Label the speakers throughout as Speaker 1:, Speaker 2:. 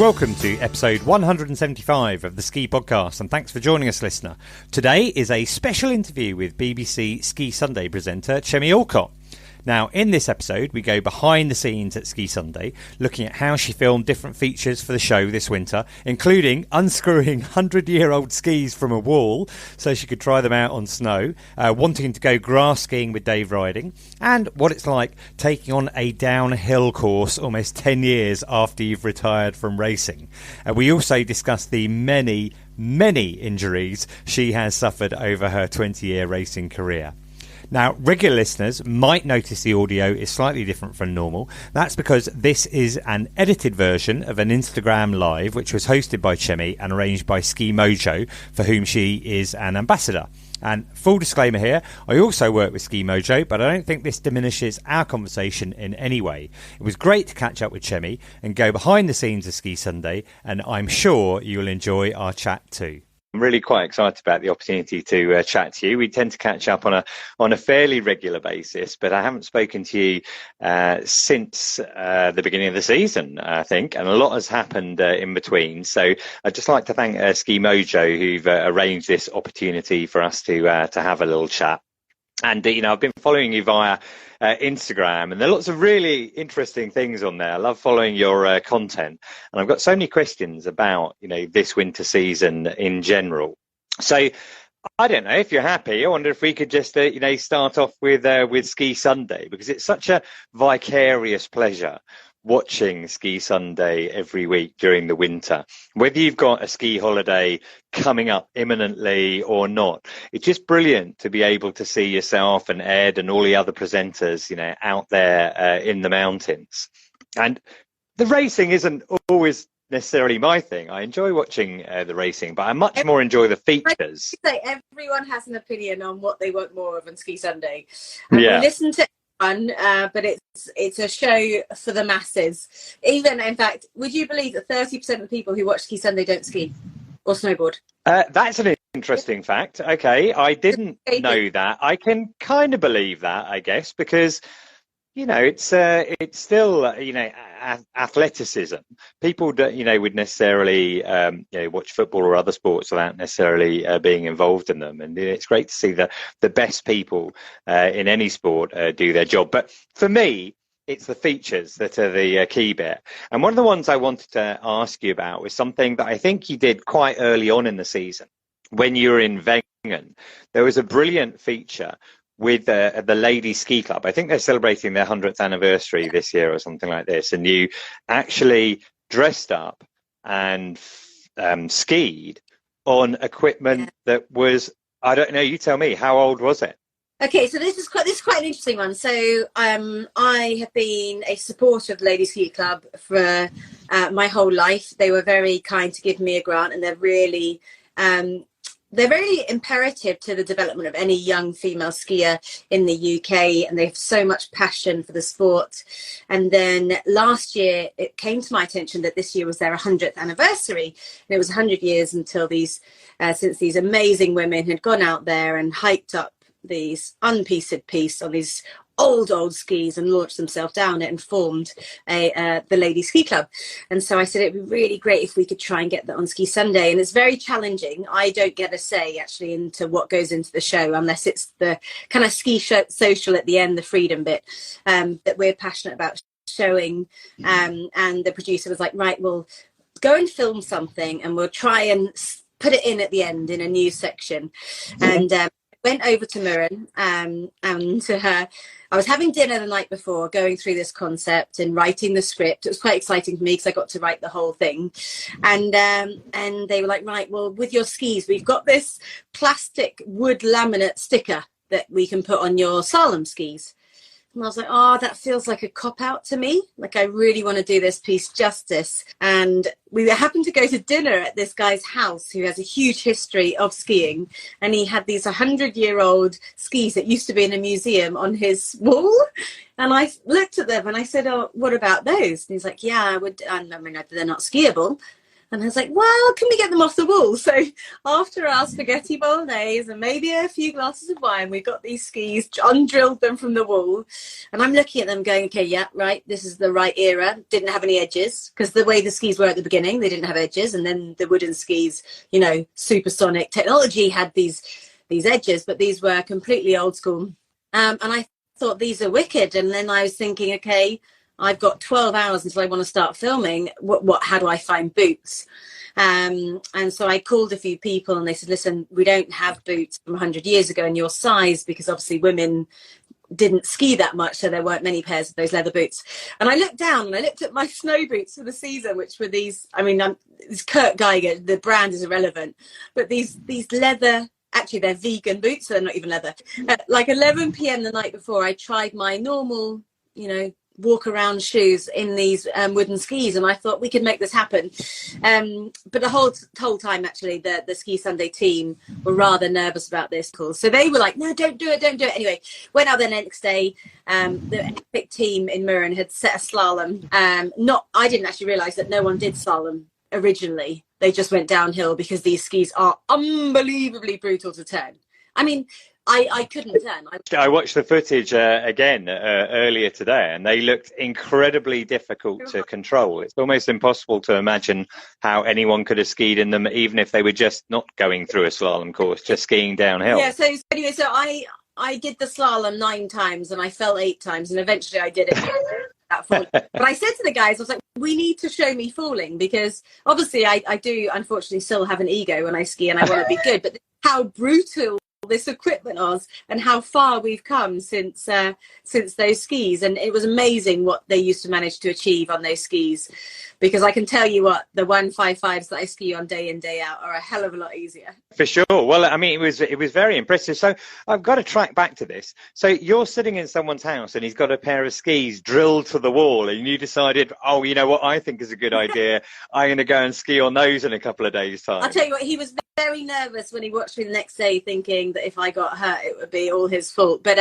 Speaker 1: Welcome to episode 175 of the Ski Podcast, and thanks for joining us, listener. Today is a special interview with BBC Ski Sunday presenter Chemmy Alcott. Now, in this episode, we go behind the scenes at Ski Sunday, looking at how she filmed different features for the show this winter, including unscrewing 100-year-old skis from a wall so she could try them out on snow, wanting to go grass skiing with Dave Ryding, and what it's like taking on a downhill course almost 10 years after you've retired from racing. We also discuss the many injuries she has suffered over her 20-year racing career. Now, regular listeners might notice the audio is slightly different from normal. That's because this is an edited version of an Instagram Live, which was hosted by Chemmy and arranged by Ski Mojo, for whom she is an ambassador. And full disclaimer here, I also work with Ski Mojo, but I don't think this diminishes our conversation in any way. It was great to catch up with Chemmy and go behind the scenes of Ski Sunday, and I'm sure you'll enjoy our chat too. I'm really quite excited about the opportunity to chat to you. We tend to catch up on a fairly regular basis, but I haven't spoken to you since the beginning of the season, I think, and a lot has happened in between. So I'd just like to thank Ski Mojo, who've arranged this opportunity for us to have a little chat. And, I've been following you via Instagram, and there are lots of really interesting things on there. I love following your content, and I've got so many questions about, this winter season in general. So I don't know if you're happy. I wonder if we could just, start off with Ski Sunday, because it's such a vicarious pleasure watching Ski Sunday every week during the winter, whether you've got a ski holiday coming up imminently or not. It's just brilliant to be able to see yourself and Ed and all the other presenters, out there in the mountains. And the racing isn't always necessarily my thing. I enjoy watching the racing, but I much more enjoy the features.
Speaker 2: Everyone has an opinion on what they want more of on Ski Sunday. And we listen to but it's a show for the masses. Even, in fact, would you believe that 30% of the people who watch Ski Sunday don't ski or snowboard? That's
Speaker 1: an interesting fact. Okay, I didn't know that. I can kind of believe that, I guess, because it's still athleticism. People don't would necessarily watch football or other sports without necessarily being involved in them, and it's great to see the best people in any sport do their job. But for me, it's the features that are the key bit. And one of the ones I wanted to ask you about was something that I think you did quite early on in the season when you were in Wengen. There was a brilliant feature with the Ladies Ski Club. I think they're celebrating their 100th anniversary this year or something like this. And you actually dressed up and skied on equipment that was, I don't know, you tell me, how old was it?
Speaker 2: Okay, so this is quite an interesting one. So I have been a supporter of the Ladies Ski Club for my whole life. They were very kind to give me a grant, and they're really imperative to the development of any young female skier in the UK, and they have so much passion for the sport. And then last year, it came to my attention that this year was their 100th anniversary, and it was 100 years until since these amazing women had gone out there and hiked up these unpieced piece on these old skis and launched themselves down it and formed the Ladies Ski Club. And so I said it'd be really great if we could try and get that on Ski Sunday. And it's very challenging. I don't get a say actually into what goes into the show unless it's the kind of ski show, social at the end, the freedom bit that we're passionate about showing. And the producer was like, right, we'll go and film something and we'll try and put it in at the end in a news section. And went over to Mirren and to her. I was having dinner the night before, going through this concept and writing the script. It was quite exciting for me because I got to write the whole thing. And they were like, right, well, with your skis, we've got this plastic wood laminate sticker that we can put on your slalom skis. And I was like, oh, that feels like a cop-out to me. Like, I really want to do this piece justice. And we happened to go to dinner at this guy's house who has a huge history of skiing. And he had these 100-year-old skis that used to be in a museum on his wall. And I looked at them and I said, oh, what about those? And he's like, yeah, I would. I mean, they're not skiable. And I was like, well, can we get them off the wall? So after our spaghetti bolognese and maybe a few glasses of wine, we got these skis, undrilled them from the wall. And I'm looking at them going, okay, yeah, right, this is the right era. Didn't have any edges, because the way the skis were at the beginning, they didn't have edges. And then the wooden skis, you know, supersonic technology had these edges, but these were completely old school. And I thought, these are wicked. And then I was thinking, okay, I've got 12 hours until I want to start filming. How do I find boots? And so I called a few people and they said, listen, we don't have boots from 100 years ago in your size, because obviously women didn't ski that much, so there weren't many pairs of those leather boots. And I looked down and I looked at my snow boots for the season, which were these, I mean, it's Kurt Geiger, the brand is irrelevant, but these leather, actually they're vegan boots, so they're not even leather. At like 11 p.m. the night before, I tried my normal, you know, walk around shoes in these wooden skis, and I thought we could make this happen. But the whole time, actually, the Ski Sunday team were rather nervous about this. So they were like, no, don't do it. Anyway, went out the next day. The epic team in Mürren had set a slalom. I didn't actually realise that no one did slalom originally. They just went downhill because these skis are unbelievably brutal to turn. I mean, I couldn't turn.
Speaker 1: I watched the footage again earlier today, and they looked incredibly difficult to control. It's almost impossible to imagine how anyone could have skied in them, even if they were just not going through a slalom course, just skiing downhill.
Speaker 2: Yeah, so anyway, so I did the slalom 9 times and I fell 8 times, and eventually I did it. But I said to the guys, I was like, we need to show me falling, because obviously I do unfortunately still have an ego when I ski and I want to be good, but how brutal this equipment was and how far we've come since those skis. And it was amazing what they used to manage to achieve on those skis, because I can tell you what, the 155s that I ski on day in, day out are a hell of a lot easier.
Speaker 1: For sure. Well, I mean, it was very impressive. So I've got to track back to this. So you're sitting in someone's house and he's got a pair of skis drilled to the wall, and you decided, oh, you know what I think is a good idea? I'm going to go and ski on those in a couple of days' time.
Speaker 2: I'll tell you what, he was very nervous when he watched me the next day, thinking that if I got hurt, it would be all his fault. But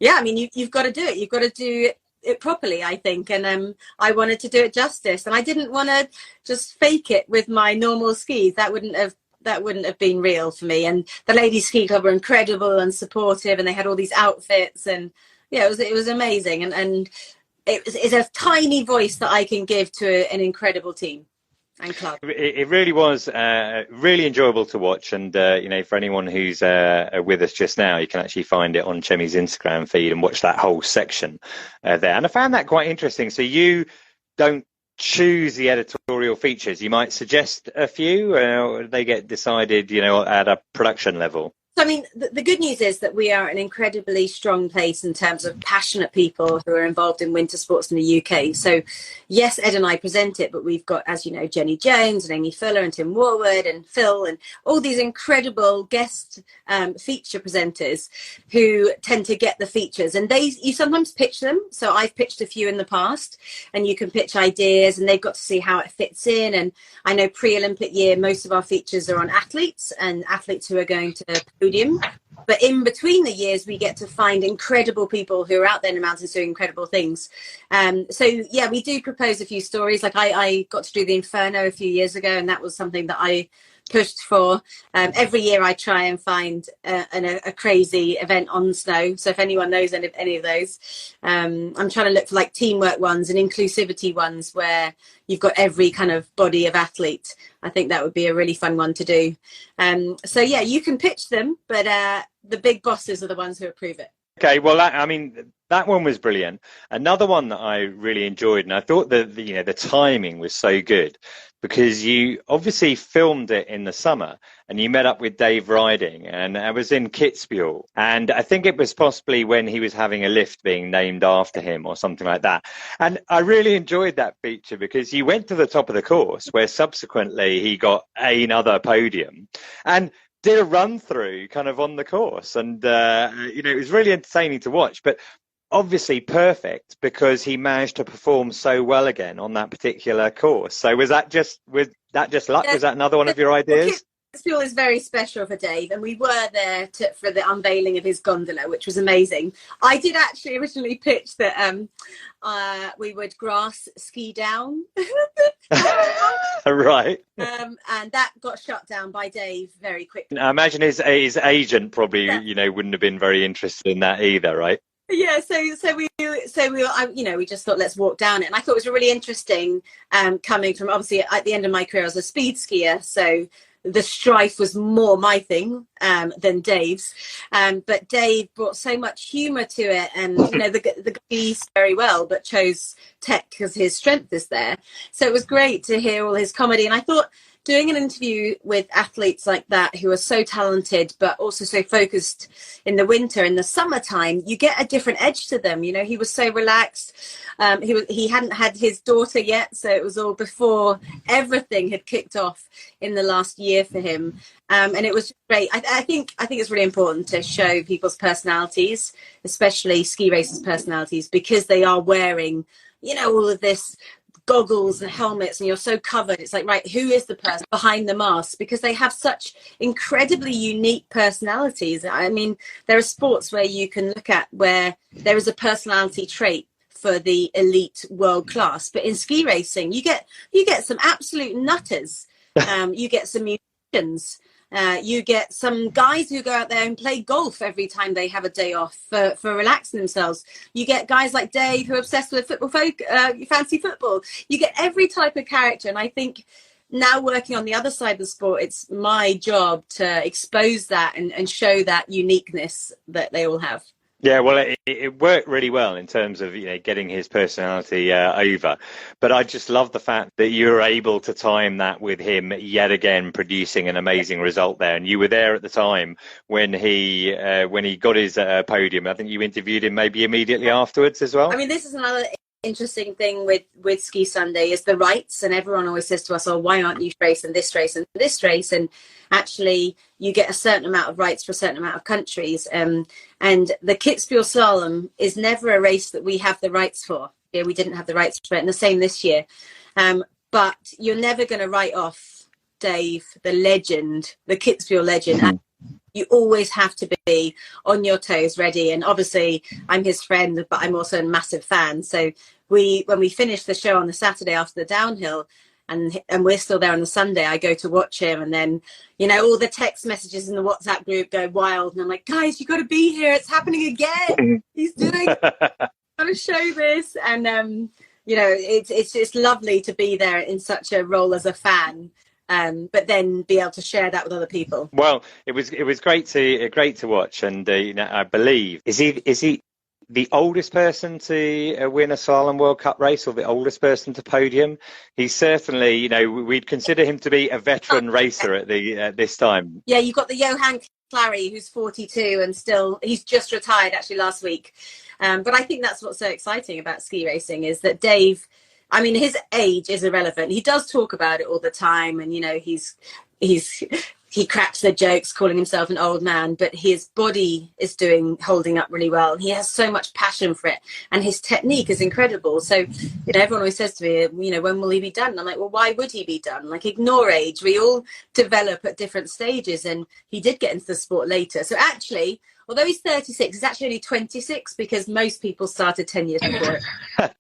Speaker 2: yeah, I mean, you've got to do it. You've got to do it properly, I think. And I wanted to do it justice, and I didn't want to just fake it with my normal skis. That wouldn't have been real for me. And the ladies ski club were incredible and supportive, and they had all these outfits, and yeah, it was amazing. And it's a tiny voice that I can give to an incredible team and club.
Speaker 1: It really was really enjoyable to watch, and you know, for anyone who's with us just now, you can actually find it on Chemmy's Instagram feed and watch that whole section there. And I found that quite interesting. So you don't choose the editorial features; you might suggest a few. They get decided, you know, at a production level.
Speaker 2: So, I mean, the good news is that we are an incredibly strong place in terms of passionate people who are involved in winter sports in the UK. So, yes, Ed and I present it, but we've got, as you know, Jenny Jones and Amy Fuller and Tim Warwood and Phil and all these incredible guest feature presenters who tend to get the features. And you sometimes pitch them. So I've pitched a few in the past, and you can pitch ideas and they've got to see how it fits in. And I know pre-Olympic year, most of our features are on athletes and athletes who are going to podium. But in between the years, we get to find incredible people who are out there in the mountains doing incredible things. So, yeah, we do propose a few stories. Like I got to do the Inferno a few years ago, and that was something that I pushed for. Every year I try and find a crazy event on snow. So if anyone knows any of those, I'm trying to look for like teamwork ones and inclusivity ones where you've got every kind of body of athlete. I think that would be a really fun one to do. So yeah, you can pitch them, but the big bosses are the ones who approve it.
Speaker 1: Okay, well, that one was brilliant. Another one that I really enjoyed, and I thought that the timing was so good, because you obviously filmed it in the summer and you met up with Dave Ryding, and I was in Kitzbuhel, and I think it was possibly when he was having a lift being named after him or something like that. And I really enjoyed that feature because you went to the top of the course where subsequently he got another podium and did a run through kind of on the course, and it was really entertaining to watch, but obviously perfect because he managed to perform so well again on that particular course. So was that just luck? Was that another one of your ideas?
Speaker 2: Kitzbuhel is very special for Dave, and we were there for the unveiling of his gondola, which was amazing. I did actually originally pitch that we would grass ski down.
Speaker 3: Right.
Speaker 2: And that got shut down by Dave very quickly.
Speaker 3: I imagine his agent probably, wouldn't have been very interested in that either, right?
Speaker 2: Yeah, so we we just thought, let's walk down it. And I thought it was really interesting, coming from, obviously at the end of my career I was a speed skier, so the strife was more my thing than Dave's. But Dave brought so much humour to it, and the guy very well, but chose tech because his strength is there. So it was great to hear all his comedy. And I thought, doing an interview with athletes like that who are so talented but also so focused in the winter, in the summertime, you get a different edge to them. He was so relaxed. He hadn't had his daughter yet, so it was all before everything had kicked off in the last year for him. And it was great. I think it's really important to show people's personalities, especially ski racers' personalities, because they are wearing, all of this goggles and helmets, and you're so covered. It's like, right, who is the person behind the mask? Because they have such incredibly unique personalities. I mean, there are sports where you can look at where there is a personality trait for the elite world class, but in ski racing you get some absolute nutters. You get some musicians. You get some guys who go out there and play golf every time they have a day off for relaxing themselves. You get guys like Dave who are obsessed with fancy football. You get every type of character. And I think now, working on the other side of the sport, it's my job to expose that and show that uniqueness that they all have.
Speaker 3: Yeah, well, it worked really well in terms of getting his personality over. But I just love the fact that you were able to time that with him yet again producing an amazing result there. And you were there at the time when he got his podium. I think you interviewed him maybe immediately afterwards as well.
Speaker 2: I mean, this is another interesting thing with Ski Sunday is the rights, and everyone always says to us, oh, why aren't you racing this race and this race? And actually you get a certain amount of rights for a certain amount of countries, and the Kitzbuhel slalom is never a race that we have the rights for. We didn't have the rights for it, and the same this year. But you're never going to write off Dave, the legend, the Kitzbuhel legend.
Speaker 3: Mm-hmm.
Speaker 2: You always have to be on your toes, ready. And obviously I'm his friend, but I'm also a massive fan. So when we finished the show on the Saturday after the downhill, and we're still there on the Sunday, I go to watch him, and then all the text messages in the WhatsApp group go wild, and I'm like, guys, you got to be here, it's happening again, he's doing got to show this. And it's lovely to be there in such a role as a fan, but then be able to share that with other people.
Speaker 3: Well, it was great to watch, and I believe is he the oldest person to win a slalom World Cup race, or the oldest person to podium? He's certainly, we'd consider him to be a veteran racer at this time.
Speaker 2: Yeah, you've got the Johan Clary, who's 42 and still, he's just retired actually last week. But I think that's what's so exciting about ski racing is that Dave, I mean, his age is irrelevant. He does talk about it all the time, and he cracks the jokes calling himself an old man, but his body is holding up really well. He has so much passion for it, and his technique is incredible. So, everyone always says to me, when will he be done? And I'm like, well, why would he be done? Like, ignore age. We all develop at different stages, and he did get into the sport later. So actually, although he's 36, he's actually only 26 because most people started 10 years before it.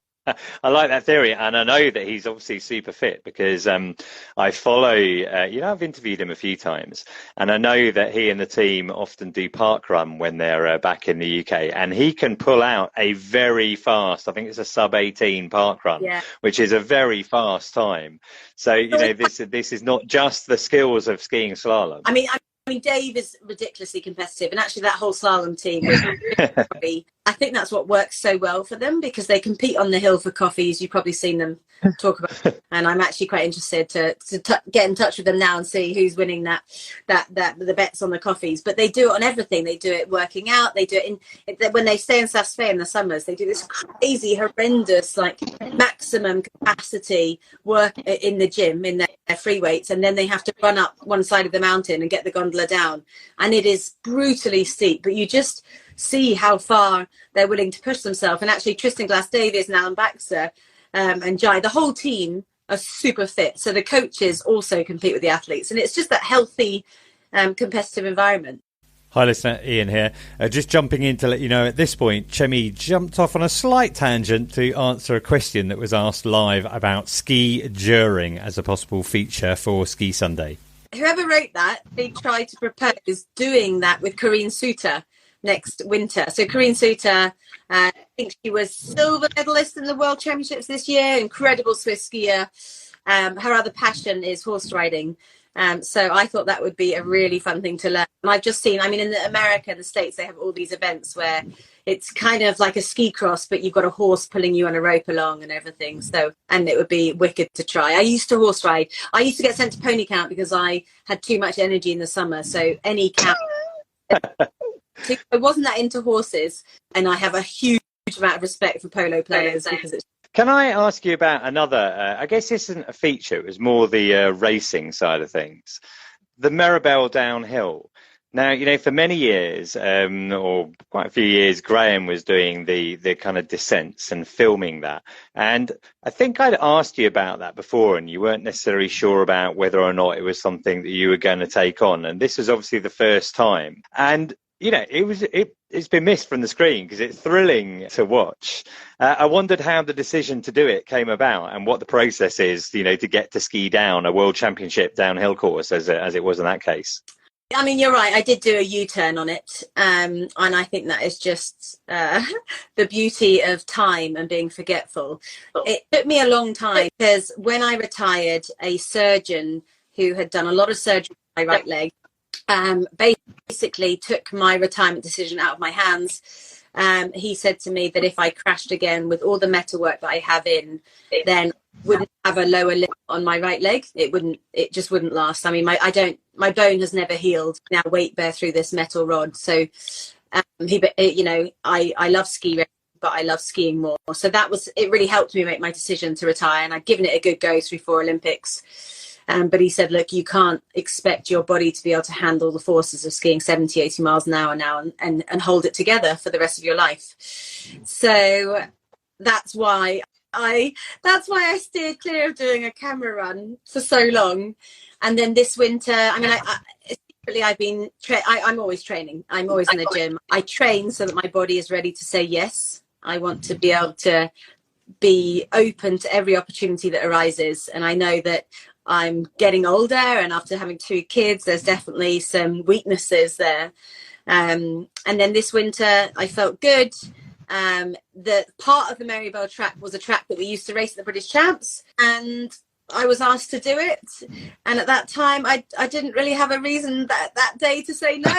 Speaker 3: I like that theory, and I know that he's obviously super fit because I follow, I've interviewed him a few times, and I know that he and the team often do Parkrun when they're back in the UK, and he can pull out a very fast, I think it's a sub-18 Parkrun, which is a very fast time. So, this is not just the skills of skiing slalom. I
Speaker 2: mean, Dave is ridiculously competitive, and actually that whole slalom team, I think that's what works so well for them, because they compete on the hill for coffees. You've probably seen them talk about it. And I'm actually quite interested to get in touch with them now and see who's winning that the bets on the coffees. But they do it on everything. They do it working out. They do it when they stay in Saas-Fee in the summers. They do this crazy, horrendous, like maximum capacity work in the gym in their free weights, and then they have to run up one side of the mountain and get the gondola down, and it is brutally steep, but you just see how far they're willing to push themselves. And actually Tristan Glass Davies and Alan Baxter and Jai, the whole team are super fit. So the coaches also compete with the athletes, and it's just that healthy, competitive environment.
Speaker 1: Hi listener, Ian here. Just jumping in to let you know at this point, Chemmy jumped off on a slight tangent to answer a question that was asked live about ski joering as a possible feature for Ski Sunday.
Speaker 2: Whoever wrote that, they tried to propose doing that with Corinne Suter next winter. So Corinne Suter, I think she was silver medalist in the World Championships this year, incredible Swiss skier. Her other passion is horse riding. So I thought that would be a really fun thing to learn. And I've just seen, I mean, in America, the States, they have all these events where it's kind of like a ski cross, but you've got a horse pulling you on a rope along and everything. So, and it would be wicked to try. I used to horse ride. I used to get sent to pony camp because I had too much energy in the summer. So any camp, I wasn't that into horses, and I have a huge amount of respect for polo players because it's.
Speaker 3: Can I ask you about another, I guess this isn't a feature, it was more the racing side of things, the Meribel Downhill. Now, you know, for many years, or quite a few years, Graham was doing the kind of descents and filming that. And I think I'd asked you about that before, and you weren't necessarily sure about whether or not it was something that you were going to take on. And this was obviously the first time. And you know, it's been missed from the screen because it's thrilling to watch. I wondered how the decision to do it came about and what the process is, you know, to get to ski down a world championship downhill course as it was in that case.
Speaker 2: I mean, you're right. I did do a U-turn on it. And I think that is just the beauty of time and being forgetful. It took me a long time because when I retired, a surgeon who had done a lot of surgery on my right leg, basically took my retirement decision out of my hands. He said to me that if I crashed again with all the metalwork that I have in, then wouldn't have a lower limb on my right leg. It just wouldn't last. I mean, my bone has never healed. Now weight bear through this metal rod. So, I love ski racing, but I love skiing more. So it really helped me make my decision to retire, and I've given it a good go through 4 Olympics. But he said, look, you can't expect your body to be able to handle the forces of skiing 70, 80 miles an hour now and hold it together for the rest of your life. So that's why I steered clear of doing a camera run for so long. And then this winter, I mean, I'm always training. I'm always in the gym. I train so that my body is ready to say yes. I want to be able to be open to every opportunity that arises. And I know that I'm getting older, and after having 2 kids, there's definitely some weaknesses there. And then this winter, I felt good. The part of the Meribel track was a track that we used to race at the British Champs, and I was asked to do it. And at that time, I didn't really have a reason that day to say no.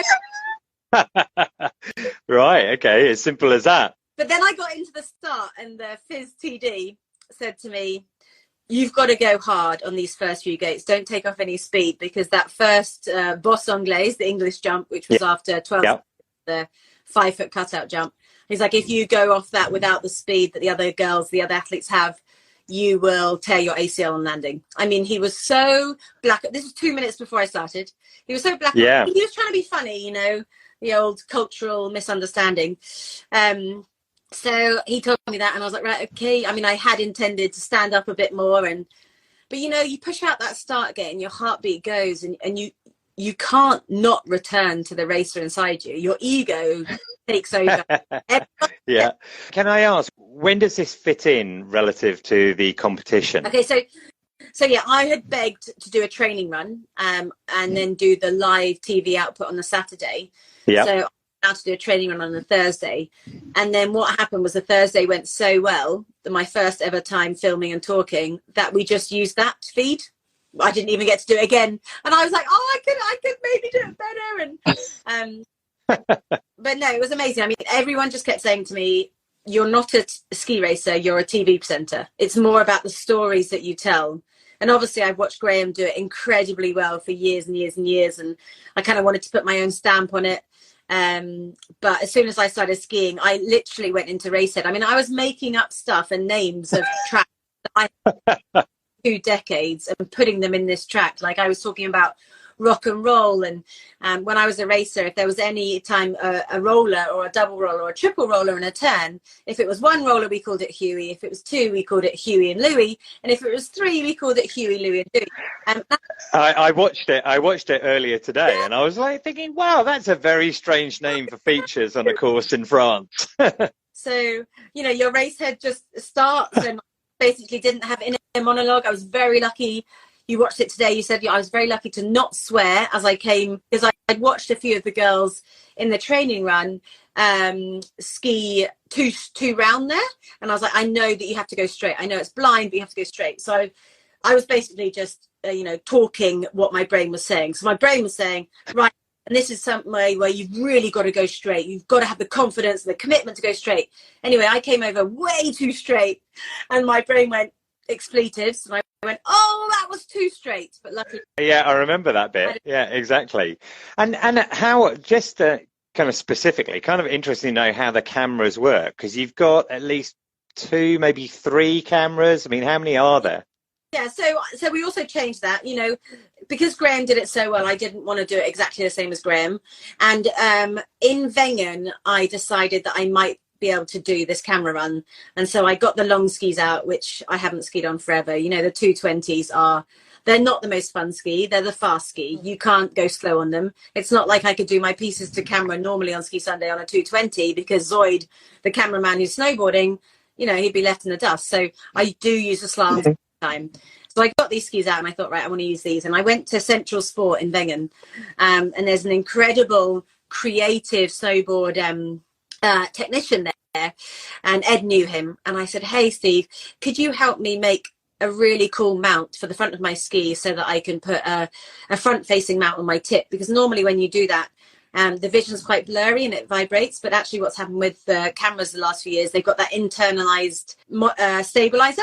Speaker 3: Right, okay, as simple as that.
Speaker 2: But then I got into the start, and the Fizz TD said to me, you've got to go hard on these first few gates. Don't take off any speed, because that first boss anglaise, the English jump, which was after 12, the 5-foot cutout jump. He's like, if you go off that without the speed that the other athletes have, you will tear your ACL on landing. I mean, he was so black. This was 2 minutes before I started. He was so black.
Speaker 3: Yeah. He
Speaker 2: was trying to be funny, you know, the old cultural misunderstanding. So he told me that, and I was like, right, okay. I mean, I had intended to stand up a bit more, but you know, you push out that start gate and your heartbeat goes, and you can't not return to the racer inside you. Your ego takes over.
Speaker 3: Yeah. Can I ask, when does this fit in relative to the competition?
Speaker 2: Okay, so yeah, I had begged to do a training run, and then do the live TV output on the Saturday.
Speaker 3: Yeah.
Speaker 2: So to do a training run on the Thursday, and then what happened was the Thursday went so well, that my first ever time filming and talking, that we just used that feed. I didn't even get to do it again, and I was like, oh, I could maybe do it better. And but no, it was amazing. I mean, everyone just kept saying to me, you're not a ski racer, you're a TV presenter. It's more about the stories that you tell. And obviously I've watched Graham do it incredibly well for years and years and years, and I kind of wanted to put my own stamp on it. But as soon as I started skiing, I literally went into racehead. I mean, I was making up stuff and names of tracks that I had 2 decades and putting them in this track. Like I was talking about rock and roll. And when I was a racer, if there was any time a roller or a double roller or a triple roller in a turn, if it was one roller, we called it Huey. If it was two, we called it Huey and Louie. And if it was three, we called it Huey, Louie and Louie.
Speaker 3: I watched it earlier today, and I was like thinking, wow, that's a very strange name for features on a course in France.
Speaker 2: So, your race head just starts and basically didn't have inner monologue. I was very lucky. You watched it today. You said I was very lucky to not swear as I came, because I'd watched a few of the girls in the training run ski two round there. And I was like, I know that you have to go straight. I know it's blind, but you have to go straight. So I was basically just, talking what my brain was saying. So my brain was saying, right, and this is some way where you've really got to go straight. You've got to have the confidence and the commitment to go straight. Anyway, I came over way too straight and my brain went expletives. And I went, oh, that was too straight. But luckily.
Speaker 3: Yeah, I remember that bit. Yeah, exactly. And how, just kind of specifically, kind of interesting to know how the cameras work, because you've got at least 2, maybe 3 cameras. I mean, how many are there?
Speaker 2: Yeah, so we also changed that, because Graham did it so well, I didn't want to do it exactly the same as Graham. And in Wengen, I decided that I might be able to do this camera run. And so I got the long skis out, which I haven't skied on forever. The 220s they're not the most fun ski. They're the fast ski. You can't go slow on them. It's not like I could do my pieces to camera normally on Ski Sunday on a 220, because Zoid, the cameraman who's snowboarding, he'd be left in the dust. So I do use the slalom time. So I got these skis out and I thought, right, I want to use these. And I went to Central Sport in Wengen, and there's an incredible creative snowboard technician there, and Ed knew him. And I said, hey, Steve, could you help me make a really cool mount for the front of my ski so that I can put a front-facing mount on my tip? Because normally when you do that, the vision's quite blurry and it vibrates. But actually what's happened with the cameras the last few years, they've got that internalized stabilizer.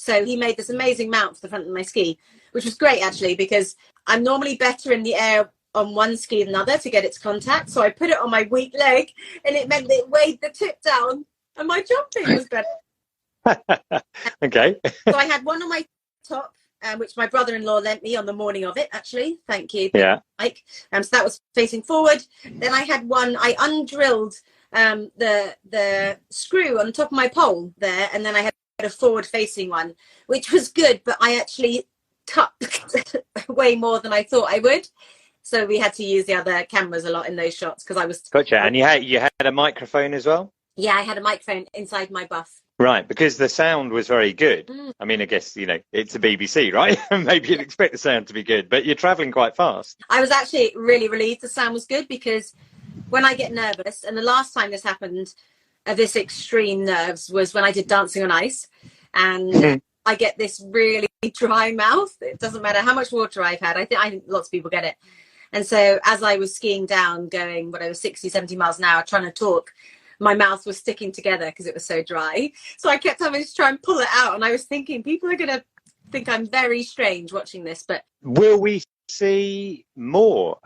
Speaker 2: So he made this amazing mount for the front of my ski, which was great, actually, because I'm normally better in the air on one ski than another to get its contact. So I put it on my weak leg, and it meant that it weighed the tip down and my jumping was better.
Speaker 3: Okay.
Speaker 2: So I had one on my top, which my brother-in-law lent me on the morning of it, actually. Thank you, Mike. So that was facing forward. Then I had one, I undrilled the screw on top of my pole there, and then I had a forward facing one, which was good, but I actually tucked way more than I thought I would, so we had to use the other cameras a lot in those shots because I was
Speaker 3: gotcha. And you had a microphone as well?
Speaker 2: Yeah, I had a microphone inside my buff,
Speaker 3: right, because the sound was very good. I mean, I guess it's a BBC, right? Maybe you'd expect the sound to be good, but you're traveling quite fast.
Speaker 2: I was actually really relieved the sound was good, because when I get nervous, and the last time this happened, this extreme nerves, was when I did Dancing on Ice, and I get this really dry mouth. It doesn't matter how much water I've had. I think lots of people get it. And so as I was skiing down, going whatever 60, 70 miles an hour, trying to talk, my mouth was sticking together because it was so dry. So I kept having to try and pull it out. And I was thinking, people are going to think I'm very strange watching this. But
Speaker 3: will we see more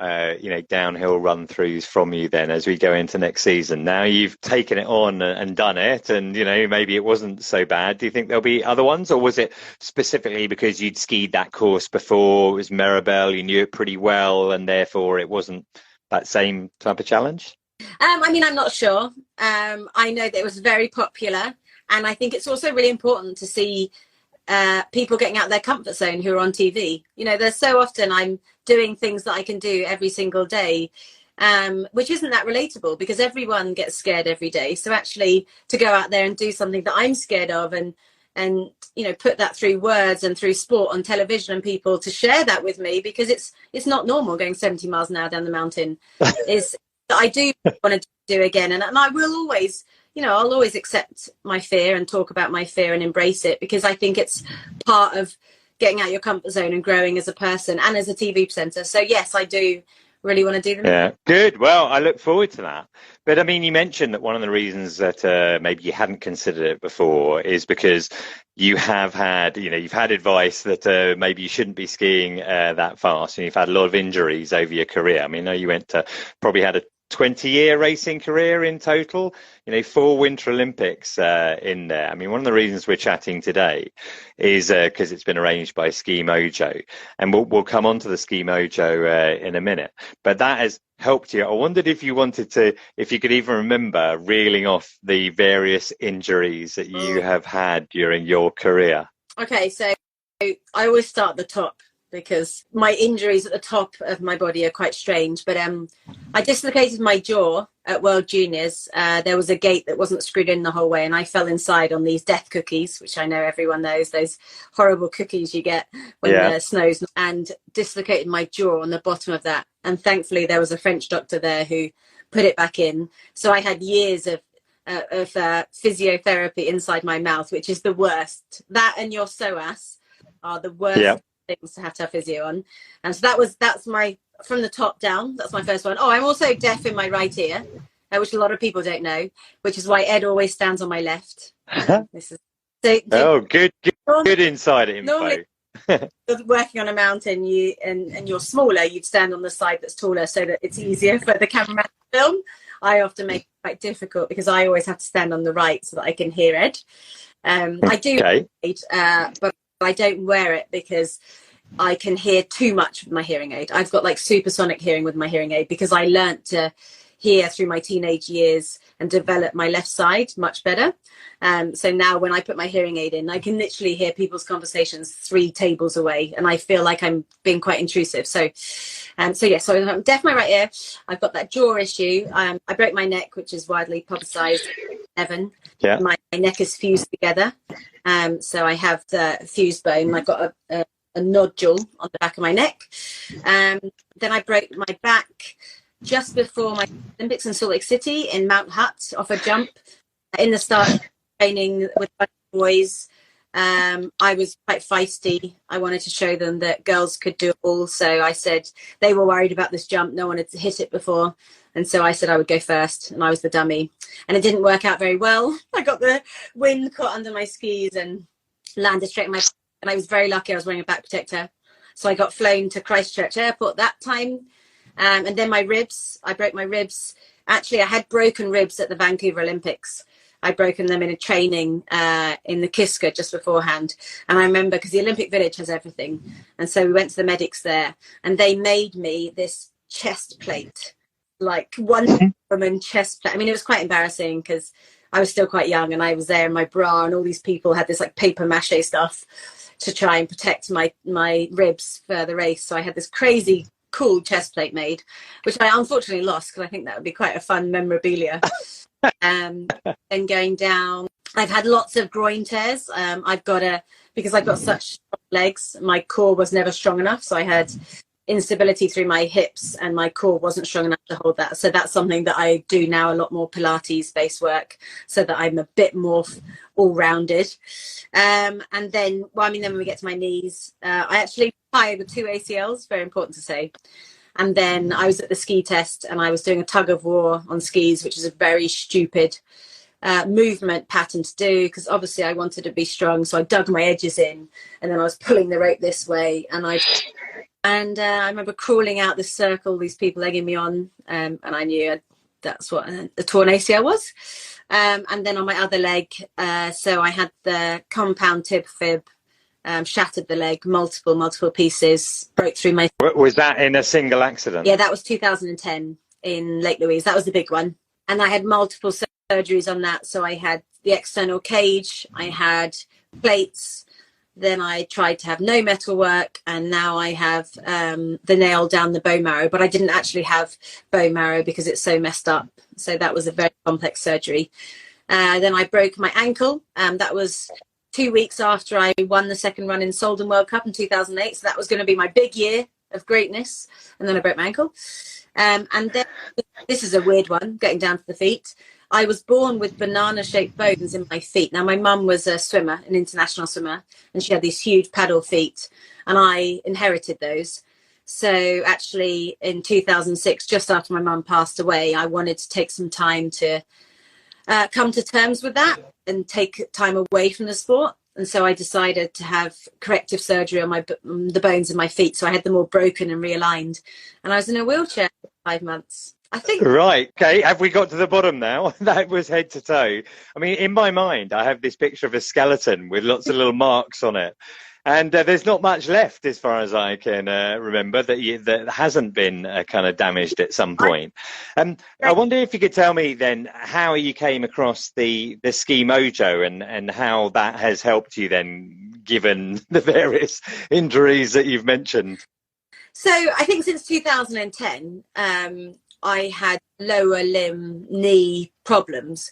Speaker 3: downhill run throughs from you then as we go into next season? Now you've taken it on and done it, and maybe it wasn't so bad. Do you think there'll be other ones, or was it specifically because you'd skied that course before? It was Meribel, you knew it pretty well, and therefore it wasn't that same type of challenge?
Speaker 2: I'm not sure. I know that it was very popular, and I think it's also really important to see people getting out of their comfort zone who are on TV. There's so often I'm doing things that I can do every single day, which isn't that relatable, because everyone gets scared every day. So actually to go out there and do something that I'm scared of, and put that through words and through sport on television, and people to share that with me, because it's not normal going 70 miles an hour down the mountain, is that I do want to do again. And I will always, I'll always accept my fear and talk about my fear and embrace it, because I think it's part of getting out your comfort zone and growing as a person and as a TV presenter. So yes, I do really want to do them.
Speaker 3: Yeah, good. Well, I look forward to that. But I mean, you mentioned that one of the reasons that maybe you hadn't considered it before is because you have had, you've had advice that maybe you shouldn't be skiing that fast, and you've had a lot of injuries over your career. I mean, I know you probably had a 20-year racing career in total, 4 Winter Olympics in there. I mean, one of the reasons we're chatting today is because it's been arranged by Ski Mojo, and we'll come on to the Ski Mojo in a minute. But that has helped you. I wondered if you could even remember reeling off the various injuries that you have had during your career.
Speaker 2: Okay, so I always start at the top, because my injuries at the top of my body are quite strange. But I dislocated my jaw at World Juniors. There was a gate that wasn't screwed in the whole way, and I fell inside on these death cookies, which I know everyone knows, those horrible cookies you get when the snow's, and dislocated my jaw on the bottom of that. And thankfully there was a French doctor there who put it back in. So I had years of physiotherapy inside my mouth, which is the worst. That and your psoas are the worst things to have physio on. And so that's my, from the top down, that's my first one. I'm also deaf in my right ear, which a lot of people don't know, which is why Ed always stands on my left. This is good inside info. Normally, working on a mountain, and you're smaller, you'd stand on the side that's taller so that it's easier for the cameraman to film. I often make it quite difficult because I always have to stand on the right so that I can hear Ed. I do, but I don't wear it because I can hear too much with my hearing aid. I've got like supersonic hearing with my hearing aid because I learnt to hear through my teenage years and develop my left side much better. So now when I put my hearing aid in, I can literally hear people's conversations 3 tables away, and I feel like I'm being quite intrusive. So I'm deaf in my right ear. I've got that jaw issue. I broke my neck, which is widely publicised. Evan, my neck is fused together. So I have the fused bone. I've got a nodule on the back of my neck. Then I broke my back just before my Olympics in Salt Lake City in Mount Hutt off a jump. In the start of training with boys, I was quite feisty. I wanted to show them that girls could do it all. So I said, they were worried about this jump. No one had hit it before. And so I said I would go first, and I was the dummy. And it didn't work out very well. I got the wind caught under my skis and landed straight in my... And I was very lucky I was wearing a back protector. So I got flown to Christchurch Airport that time. And then my ribs, I broke my ribs. Actually, I had broken ribs at the Vancouver Olympics. I'd broken them in a training in the Kiska just beforehand. And I remember, because the Olympic Village has everything. And so we went to the medics there, and they made me this chest plate, like one woman chest plate. I mean, it was quite embarrassing because I was still quite young, and I was there in my bra, and all these people had this like paper mache stuff to try and protect my ribs for the race. So I had this crazy cool chest plate made, which I unfortunately lost, because I think that would be quite a fun memorabilia. And going down, I've had lots of groin tears. Because I've got such strong legs, my core was never strong enough. So I had instability through my hips, and my core wasn't strong enough to hold that. So that's something that I do now, a lot more Pilates based work, so that I'm a bit more all-rounded. And then when we get to my knees, I actually fired with 2 ACLs, very important to say. And then I was at the ski test, and I was doing a tug of war on skis, which is a very stupid movement pattern to do, because obviously I wanted to be strong. So I dug my edges in, and then I was pulling the rope this way, and I remember crawling out this circle, these people egging me on, and I knew that's what a torn ACL was. And then on my other leg, so I had the compound tib fib, shattered the leg, multiple pieces, broke through my...
Speaker 3: Was that in a single accident?
Speaker 2: Yeah, that was 2010 in Lake Louise. That was the big one. And I had multiple surgeries on that. So I had the external cage, I had plates, then I tried to have no metal work, and now I have the nail down the bone marrow, but I didn't actually have bone marrow because it's so messed up. So that was a very complex surgery. Then I broke my ankle. That was 2 weeks after I won the second run in Solden World Cup in 2008. So that was going to be my big year of greatness. And then I broke my ankle. And then this is a weird one, getting down to the feet. I was born with banana-shaped bones in my feet. Now, my mum was a swimmer, an international swimmer, and she had these huge paddle feet, and I inherited those. So actually, in 2006, just after my mum passed away, I wanted to take some time to come to terms with that and take time away from the sport. And so I decided to have corrective surgery on the bones in my feet. So I had them all broken and realigned. And I was in a wheelchair for 5 months. I think.
Speaker 3: Right. Okay. Have we got to the bottom now? That was head to toe. I mean, in my mind, I have this picture of a skeleton with lots of little marks on it. And there's not much left, as far as I can remember, that hasn't been kind of damaged at some point. I wonder if you could tell me then how you came across the Ski Mojo and how that has helped you then, given the various injuries that you've mentioned.
Speaker 2: So I think since 2010, I had lower limb knee problems.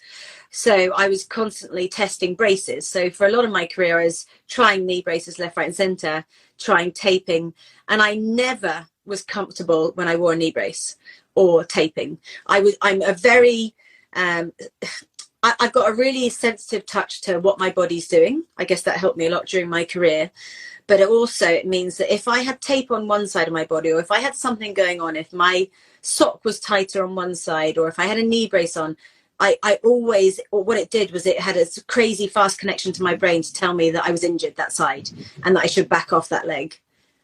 Speaker 2: So I was constantly testing braces. So for a lot of my career, I was trying knee braces left, right and centre, trying taping. And I never was comfortable when I wore a knee brace or taping. I've got a really sensitive touch to what my body's doing. I guess that helped me a lot during my career. But it means that if I had tape on one side of my body, or if I had something going on, if my sock was tighter on one side, or if I had a knee brace on, what it did was it had a crazy fast connection to my brain to tell me that I was injured that side and that I should back off that leg.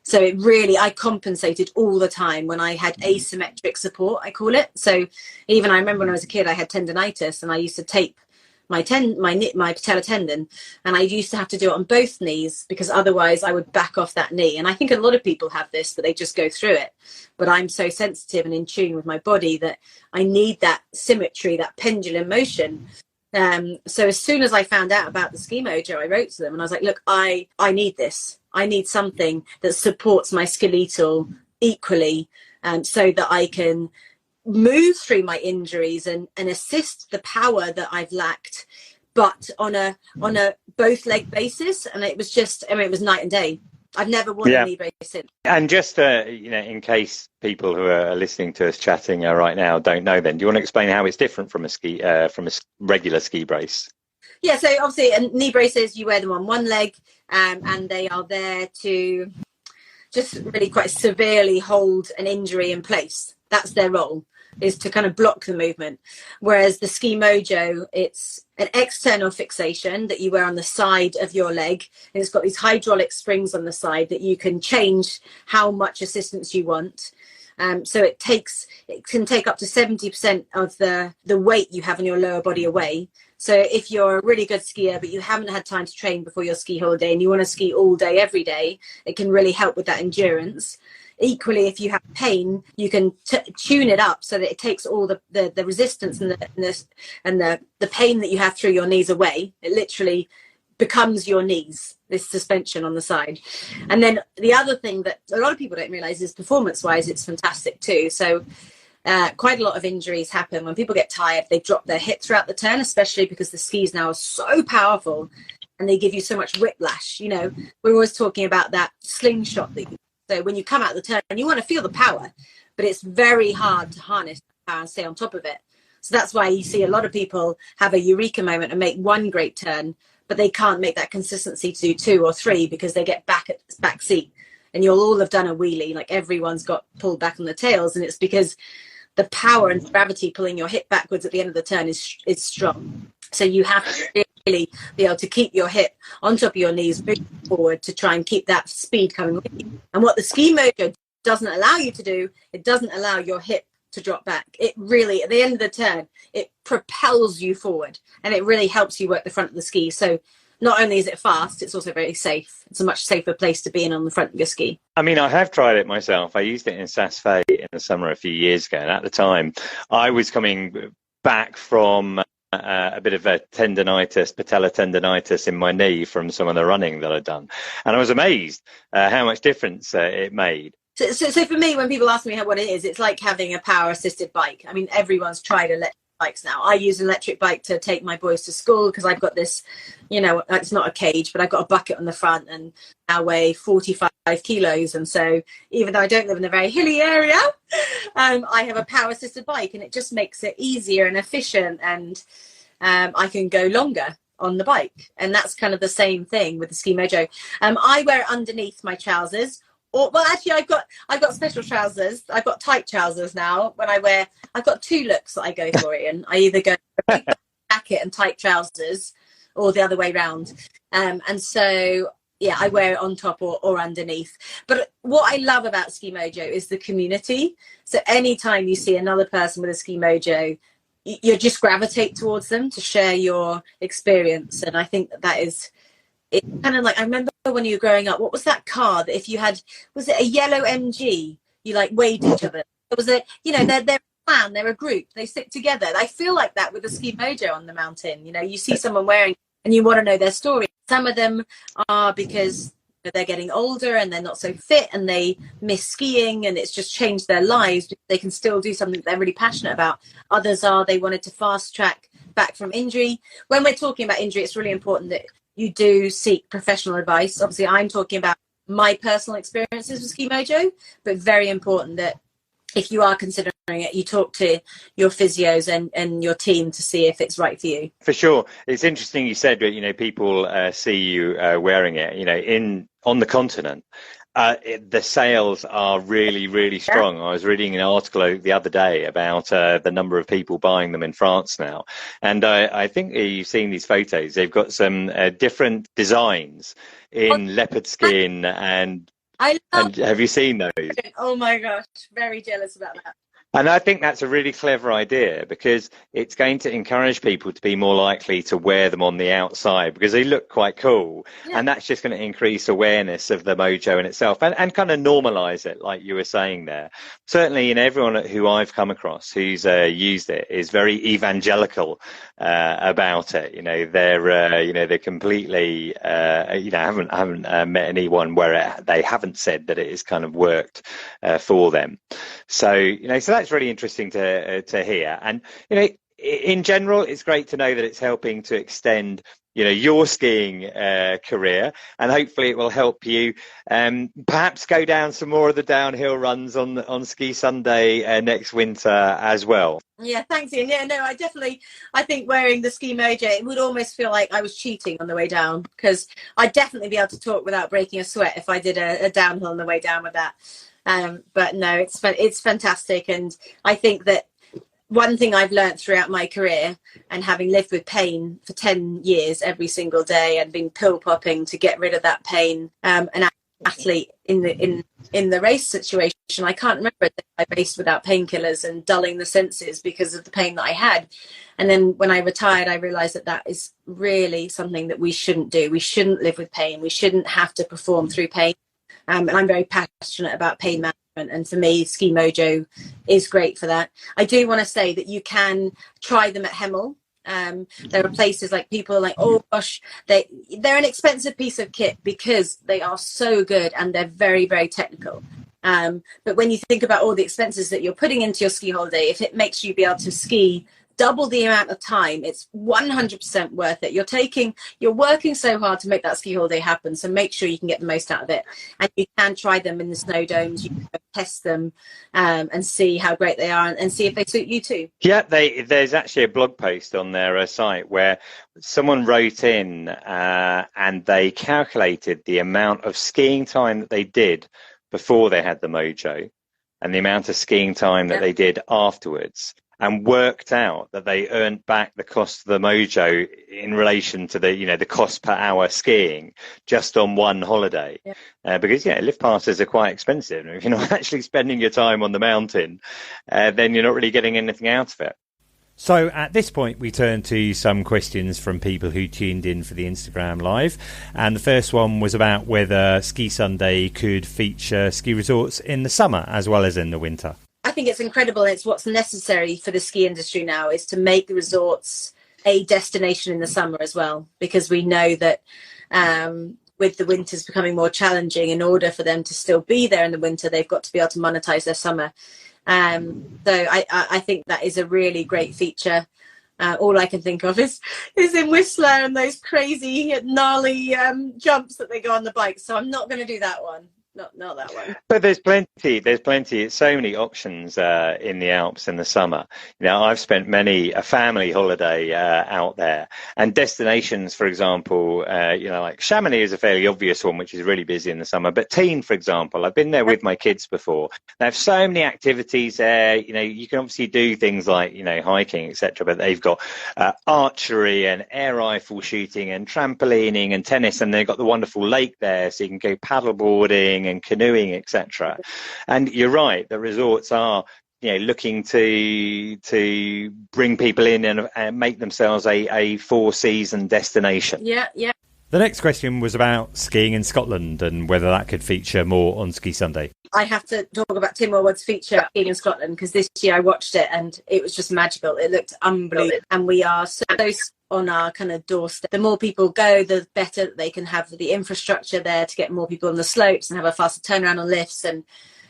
Speaker 2: So I compensated all the time when I had asymmetric support, I call it. So even I remember when I was a kid, I had tendonitis and I used to tape my patellar tendon, and I used to have to do it on both knees because otherwise I would back off that knee. And I think a lot of people have this, but they just go through it. But I'm so sensitive and in tune with my body that I need that symmetry, that pendulum motion. So as soon as I found out about the Ski Mojo, I wrote to them and I was like, look, I need this. I need something that supports my skeletal equally, so that I can move through my injuries and assist the power that I've lacked, but on a both leg basis. And it was it was night and day. I've never worn a knee brace since. And
Speaker 3: just in case people who are listening to us chatting right now don't know, then do you want to explain how it's different from a regular ski brace?
Speaker 2: Yeah, so obviously knee braces, you wear them on one leg, and they are there to just really quite severely hold an injury in place. That's their role, is to kind of block the movement. Whereas the Ski Mojo, it's an external fixation that you wear on the side of your leg. And it's got these hydraulic springs on the side that you can change how much assistance you want. So it can take up to 70% of the weight you have in your lower body away. So if you're a really good skier, but you haven't had time to train before your ski holiday and you want to ski all day, every day, it can really help with that endurance. Equally, if you have pain, you can tune it up so that it takes all the resistance and the pain that you have through your knees away. It literally becomes your knees, this suspension on the side. And then the other thing that a lot of people don't realize is performance-wise, it's fantastic too. So quite a lot of injuries happen when people get tired. They drop their hip throughout the turn, especially because the skis now are so powerful and they give you so much whiplash. You know, we're always talking about that slingshot that so when you come out the turn, you want to feel the power, but it's very hard to harness the power and stay on top of it. So that's why you see a lot of people have a eureka moment and make one great turn, but they can't make that consistency to do two or three because they get back at the back seat. And you'll all have done a wheelie, like everyone's got pulled back on the tails. And it's because the power and gravity pulling your hip backwards at the end of the turn is strong. So you have to really be able to keep your hip on top of your knees, moving forward to try and keep that speed coming with you. And what the Ski Mojo doesn't allow you to do, it doesn't allow your hip to drop back. It really, at the end of the turn, it propels you forward and it really helps you work the front of the ski. So not only is it fast, it's also very safe. It's a much safer place to be in on the front of your ski.
Speaker 3: I mean, I have tried it myself. I used it in Saas-Fee in the summer a few years ago. And at the time, I was coming back from a bit of a patellar tendonitis in my knee from some of the running that I'd done. And I was amazed how much difference it made.
Speaker 2: So for me, when people ask me what it is, it's like having a power assisted bike. I mean, everyone's tried electric bikes now. I use an electric bike to take my boys to school because I've got this, you know, it's not a cage, but I've got a bucket on the front and I weigh 45 kilos. And so even though I don't live in a very hilly area, I have a power assisted bike and it just makes it easier and efficient, and I can go longer on the bike. And that's kind of the same thing with the Ski Mojo. I wear it underneath my trousers. Well, actually, I've got special trousers. I've got tight trousers now. I've got two looks that I go for, Ian. I either go for a jacket and tight trousers, or the other way round. And so yeah, I wear it on top or underneath. But what I love about Ski Mojo is the community. So anytime you see another person with a Ski Mojo, you just gravitate towards them to share your experience. And I think that is, it's kind of like, I remember when you were growing up, what was that car that if you had, was it a yellow MG, you like waved each other? There was a, you know, they're a clan, they're a group, they stick together. I feel like that with the Ski Mojo on the mountain. You know, you see someone wearing and you want to know their story. Some of them are because they're getting older and they're not so fit and they miss skiing and it's just changed their lives. They can still do something they're really passionate about. Others are they wanted to fast track back from injury. When we're talking about injury, it's really important that you do seek professional advice. Obviously, I'm talking about my personal experiences with Ski Mojo, but very important that if you are considering it, you talk to your physios and your team to see if it's right for you.
Speaker 3: For sure. It's interesting you said, you know, people see you wearing it, you know, on the continent. The sales are really, really strong. I was reading an article the other day about the number of people buying them in France now. And I think you've seen these photos. They've got some different designs in leopard skin and have you seen those?
Speaker 2: Oh my gosh, very jealous about that.
Speaker 3: And I think that's a really clever idea because it's going to encourage people to be more likely to wear them on the outside because they look quite cool. Yeah. And that's just going to increase awareness of the Mojo in itself and kind of normalize it, like you were saying there. Certainly, you know, everyone who I've come across who's used it is very evangelical about it. You know, they're completely, haven't met anyone where they haven't said that it has kind of worked for them. So, you know, so that's really interesting to hear. And, you know, in general, it's great to know that it's helping to extend, you know, your skiing career, and hopefully it will help you perhaps go down some more of the downhill runs on Ski Sunday next winter as well.
Speaker 2: Yeah, thanks, Ian. Yeah, no, I think wearing the Ski Mojo, it would almost feel like I was cheating on the way down because I'd definitely be able to talk without breaking a sweat if I did a downhill on the way down with that. But no, it's fantastic. And I think that one thing I've learned throughout my career and having lived with pain for 10 years every single day and been pill popping to get rid of that pain, an athlete in the race situation, I can't remember a day I raced without painkillers and dulling the senses because of the pain that I had. And then when I retired, I realized that is really something that we shouldn't do. We shouldn't live with pain. We shouldn't have to perform through pain. And I'm very passionate about pain management. And for me, Ski Mojo is great for that. I do want to say that you can try them at Hemel. There are places like people are like, oh gosh, they're an expensive piece of kit because they are so good and they're very, very technical. But when you think about all the expenses that you're putting into your ski holiday, if it makes you be able to ski double the amount of time, it's 100% worth it. You're working so hard to make that ski holiday happen, so make sure you can get the most out of it. And you can try them in the snow domes, you can test them and see how great they are and see if they suit you too.
Speaker 3: Yeah, there's actually a blog post on their site where someone wrote in and they calculated the amount of skiing time that they did before they had the Mojo and the amount of skiing time that they did afterwards, and worked out that they earned back the cost of the Mojo in relation to the cost per hour skiing just on one holiday. Yeah. Because lift passes are quite expensive. If you're not actually spending your time on the mountain, then you're not really getting anything out of it.
Speaker 1: So at this point, we turn to some questions from people who tuned in for the Instagram Live. And the first one was about whether Ski Sunday could feature ski resorts in the summer as well as in the winter.
Speaker 2: I think it's incredible. It's what's necessary for the ski industry now is to make the resorts a destination in the summer as well, because we know that with the winters becoming more challenging, in order for them to still be there in the winter, they've got to be able to monetize their summer. So I think that is a really great feature. All I can think of is in Whistler and those crazy gnarly jumps that they go on the bike. So I'm not going to do that one. not that one.
Speaker 3: But there's plenty, so many options in the Alps in the summer. I've spent a family holiday out there, and destinations, for example, like Chamonix is a fairly obvious one, which is really busy in the summer. But Tignes, for example, I've been there with my kids before. They have so many activities there. You can obviously do things like, hiking, etc. But they've got archery and air rifle shooting and trampolining and tennis, and they've got the wonderful lake there, so you can go paddleboarding and canoeing, etc. And you're right, the resorts are looking to bring people in and make themselves a four-season destination.
Speaker 2: Yeah.
Speaker 1: The next question was about skiing in Scotland and whether that could feature more on Ski Sunday.
Speaker 2: I have to talk about Tim Warwood's feature skiing in Scotland, because this year I watched it and it was just magical. It looked unbelievable, and we are so on our kind of doorstep. The more people go, the better they can have the infrastructure there to get more people on the slopes and have a faster turnaround on lifts. And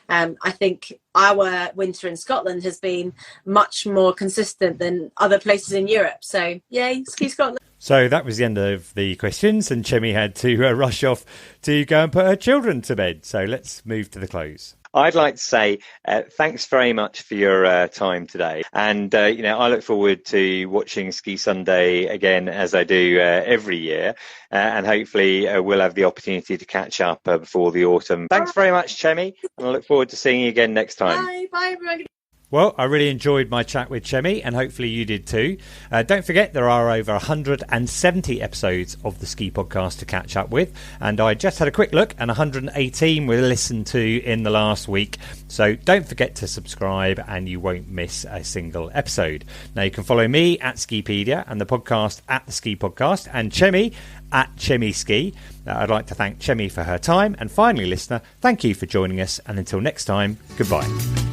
Speaker 2: I think our winter in Scotland has been much more consistent than other places in Europe. So, yay, Ski Scotland.
Speaker 1: So that was the end of the questions, and Chemmy had to rush off to go and put her children to bed. So let's move to the close.
Speaker 3: I'd like to say thanks very much for your time today. And, I look forward to watching Ski Sunday again, as I do every year. And hopefully we'll have the opportunity to catch up before the autumn. Thanks very much, Chemmy. And I look forward to seeing you again next time.
Speaker 2: Bye, everyone.
Speaker 1: Well, I really enjoyed my chat with Chemmy, and hopefully you did too. Don't forget, there are over 170 episodes of the Ski Podcast to catch up with, and I just had a quick look, and 118 were listened to in the last week. So don't forget to subscribe, and you won't miss a single episode. Now, you can follow me at Skipedia, and the podcast at the Ski Podcast, and Chemmy at Chemmy Ski. I'd like to thank Chemmy for her time, and finally, listener, thank you for joining us, and until next time, goodbye.